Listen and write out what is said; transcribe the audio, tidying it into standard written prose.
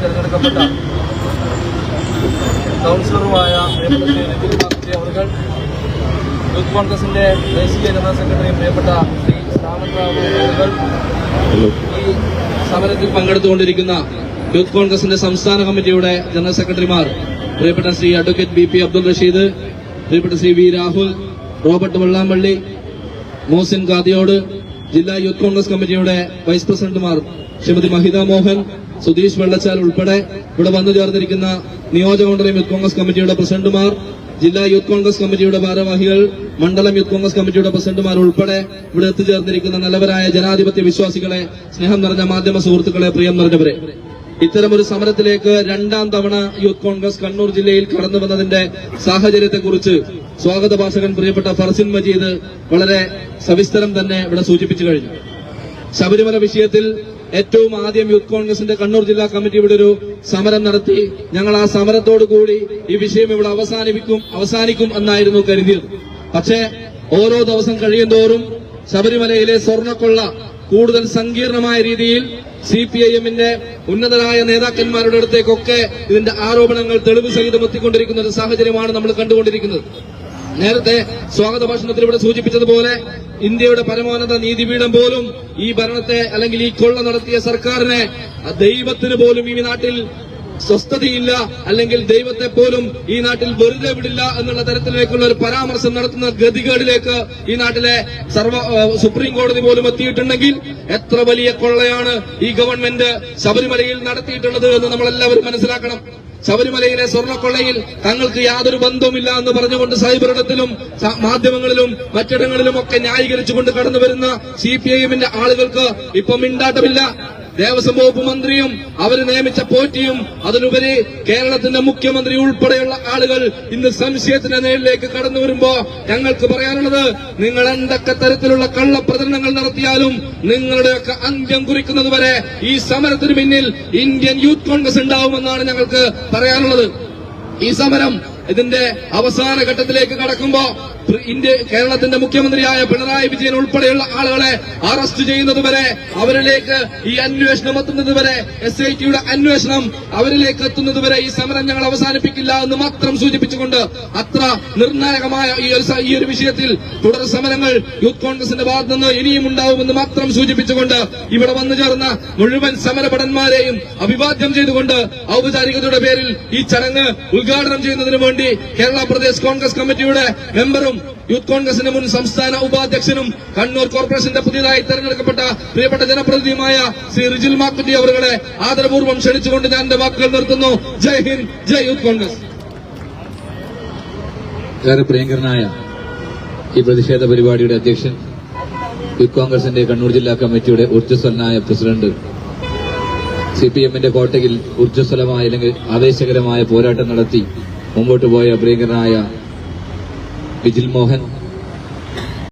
തിരഞ്ഞെടുക്കപ്പെട്ട കൗൺസിലറുമായ റിജിൽ മാക്കുറ്റി അവർ, യൂത്ത് കോൺഗ്രസിന്റെ ദേശീയ ജനറൽ സെക്രട്ടറി പ്രിയപ്പെട്ട ശ്രീ സാമന്ത് റാവു അവർ, ഈ സമരത്തിൽ പങ്കെടുത്തുകൊണ്ടിരിക്കുന്ന യൂത്ത് കോൺഗ്രസിന്റെ സംസ്ഥാന കമ്മിറ്റിയുടെ ജനറൽ സെക്രട്ടറിമാർ പ്രിയപ്പെട്ട ശ്രീ അഡ്വക്കേറ്റ് BP അബ്ദുൾ റഷീദ്, പ്രിയപ്പെട്ട ശ്രീ V രാഹുൽ, റോബർട്ട് വെള്ളാമ്പള്ളി, മോസിൻ കാതിയോട്, ജില്ലാ യൂത്ത് കോൺഗ്രസ് കമ്മിറ്റിയുടെ വൈസ് പ്രസിഡന്റുമാർ ശ്രീമതി മഹിത മോഹൻ, സുധീഷ് വെള്ളച്ചാൽ ഉൾപ്പെടെ ഇവിടെ വന്നു ചേർന്നിരിക്കുന്ന നിയോജകമണ്ഡലം യൂത്ത് കോൺഗ്രസ് കമ്മിറ്റിയുടെ പ്രസിഡന്റുമാർ, ജില്ലാ യൂത്ത് കോൺഗ്രസ് കമ്മിറ്റിയുടെ ഭാരവാഹികൾ, മണ്ഡലം യൂത്ത് കോൺഗ്രസ് കമ്മിറ്റിയുടെ പ്രസിഡന്റുമാർ ഉൾപ്പെടെ ഇവിടെ എത്തിച്ചേർന്നിരിക്കുന്ന നല്ലവരായ ജനാധിപത്യ വിശ്വാസികളെ, സ്നേഹം നിറഞ്ഞ മാധ്യമ സുഹൃത്തുക്കളെ, പ്രിയം നിറഞ്ഞവരെ, ഇത്തരമൊരു സമരത്തിലേക്ക് രണ്ടാം തവണ യൂത്ത് കോൺഗ്രസ് കണ്ണൂർ ജില്ലയിൽ കടന്നു വന്നതിന്റെ സാഹചര്യത്തെക്കുറിച്ച് സ്വാഗത ഭാഷകൻ പ്രിയപ്പെട്ട ഫർസിൻ മജീദ് വളരെ സവിസ്തരം തന്നെ ഇവിടെ സൂചിപ്പിച്ചു കഴിഞ്ഞു. ശബരിമല വിഷയത്തിൽ ഏറ്റവും ആദ്യം യൂത്ത് കോൺഗ്രസിന്റെ കണ്ണൂർ ജില്ലാ കമ്മിറ്റി ഇവിടെ ഒരു സമരം നടത്തി. ഞങ്ങൾ ആ സമരത്തോടുകൂടി ഈ വിഷയം ഇവിടെ അവസാനിക്കും എന്നായിരുന്നു കരുതിയത്. പക്ഷേ ഓരോ ദിവസം കഴിയുന്തോറും ശബരിമലയിലെ സ്വർണ്ണക്കൊള്ള കൂടുതൽ സങ്കീർണമായ രീതിയിൽ CPIM-ന്റെ ഉന്നതരായ നേതാക്കന്മാരുടെ അടുത്തേക്കൊക്കെ ഇതിന്റെ ആരോപണങ്ങൾ തെളിവ് സഹിതം എത്തിക്കൊണ്ടിരിക്കുന്ന ഒരു സാഹചര്യമാണ് നമ്മൾ കണ്ടുകൊണ്ടിരിക്കുന്നത്. നേരത്തെ സ്വാഗത ഭാഷണത്തിൽ ഇവിടെ സൂചിപ്പിച്ചതുപോലെ ഇന്ത്യയുടെ പരമോന്നത നീതിപീഠം പോലും ഈ ഭരണത്തെ അല്ലെങ്കിൽ ഈ കൊള്ള നടത്തിയ സർക്കാരിനെ ദൈവത്തിന് പോലും ഈ നാട്ടിൽ സ്വസ്ഥതയില്ല, അല്ലെങ്കിൽ ദൈവത്തെ പോലും ഈ നാട്ടിൽ വെറുതെ വിടില്ല എന്നുള്ള തരത്തിലേക്കുള്ള ഒരു പരാമർശം നടത്തുന്ന ഗതികേടിലേക്ക് ഈ നാട്ടിലെ സുപ്രീം കോടതി പോലും എത്തിയിട്ടുണ്ടെങ്കിൽ എത്ര വലിയ കൊള്ളയാണ് ഈ ഗവൺമെന്റ് ശബരിമലയിൽ നടത്തിയിട്ടുള്ളത് എന്ന് നമ്മളെല്ലാവരും മനസ്സിലാക്കണം. ശബരിമലയിലെ സ്വർണ്ണക്കൊള്ളയിൽ തങ്ങൾക്ക് യാതൊരു ബന്ധവുമില്ല എന്ന് പറഞ്ഞുകൊണ്ട് സൈബറിടത്തിലും മാധ്യമങ്ങളിലും മറ്റിടങ്ങളിലും ഒക്കെ ന്യായീകരിച്ചുകൊണ്ട് കടന്നുവരുന്ന CPIM-ന്റെ ആളുകൾക്ക് ഇപ്പൊ മിണ്ടാട്ടമില്ല. ദേവസ്വം വകുപ്പ് മന്ത്രിയും അവര് നിയമിച്ച പോറ്റിയും അതിലുപരി കേരളത്തിന്റെ മുഖ്യമന്ത്രി ഉൾപ്പെടെയുള്ള ആളുകൾ ഇന്ന് സംശയത്തിന്റെ നേരിലേക്ക് കടന്നു വരുമ്പോ ഞങ്ങൾക്ക് പറയാനുള്ളത്, നിങ്ങൾ എന്തൊക്കെ തരത്തിലുള്ള കള്ളപ്രചരണങ്ങൾ നടത്തിയാലും നിങ്ങളുടെയൊക്കെ അന്ത്യം കുറിക്കുന്നതുവരെ ഈ സമരത്തിന് പിന്നിൽ ഇന്ത്യൻ യൂത്ത് കോൺഗ്രസ് ഉണ്ടാവുമെന്നാണ് ഞങ്ങൾക്ക് പറയാനുള്ളത്. ഈ സമരം ഇതിന്റെ അവസാന ഘട്ടത്തിലേക്ക് കടക്കുമ്പോ കേരളത്തിന്റെ മുഖ്യമന്ത്രിയായ പിണറായി വിജയൻ ഉൾപ്പെടെയുള്ള ആളുകളെ അറസ്റ്റ് ചെയ്യുന്നതുവരെ, അവരിലേക്ക് ഈ അന്വേഷണം എത്തുന്നതുവരെ, SIT-യുടെ അന്വേഷണം അവരിലേക്ക് എത്തുന്നതുവരെ ഈ സമരം ഞങ്ങൾ അവസാനിപ്പിക്കില്ല എന്ന് മാത്രം സൂചിപ്പിച്ചുകൊണ്ട് അത്ര നിർണായകമായ ഈ ഒരു വിഷയത്തിൽ തുടർ സമരങ്ങൾ യൂത്ത് കോൺഗ്രസിന്റെ ഭാഗത്ത് നിന്ന് ഇനിയും ഉണ്ടാവുമെന്ന് മാത്രം സൂചിപ്പിച്ചുകൊണ്ട് ഇവിടെ വന്നു ചേർന്ന മുഴുവൻ സമരഭടന്മാരെയും അഭിവാദ്യം ചെയ്തുകൊണ്ട് ഔപചാരികതയുടെ പേരിൽ ഈ ചടങ്ങ് ഉദ്ഘാടനം ചെയ്യുന്നതിന് വേണ്ടി കേരള പ്രദേശ് കോൺഗ്രസ് കമ്മിറ്റിയുടെ മെമ്പറും യൂത്ത് കോൺഗ്രസിന്റെ മുൻ സംസ്ഥാന ഉപാധ്യക്ഷനും കണ്ണൂർ കോർപ്പറേഷന്റെ പുതിയതായി തെരഞ്ഞെടുക്കപ്പെട്ട പ്രിയപ്പെട്ട ജനപ്രതിനിധിയുമായ ശ്രീ റിജിൽ മാക്കുറ്റി അവരുടെ ആദരപൂർവ്വം ക്ഷണിച്ചുകൊണ്ട് ഞാൻ എന്റെ വാക്കുകൾ നിർത്തുന്നു. ജയ് ഹിന്ദ്, ജയ് യൂത്ത് കോൺഗ്രസ്. ഏറെ പ്രിയങ്കരനായ ഈ പ്രതിഷേധ പരിപാടിയുടെ അധ്യക്ഷൻ, യൂത്ത് കോൺഗ്രസിന്റെ കണ്ണൂർ ജില്ലാ കമ്മിറ്റിയുടെ ഊർജ്ജസ്വലനായ പ്രസിഡന്റ്, CPM-ന്റെ കോട്ടയിൽ ഊർജ്ജസ്വലമായ അല്ലെങ്കിൽ ആവേശകരമായ പോരാട്ടം നടത്തി മുമ്പോട്ട് പോയ പ്രിയങ്കരനായ വിജിൽ മോഹൻ,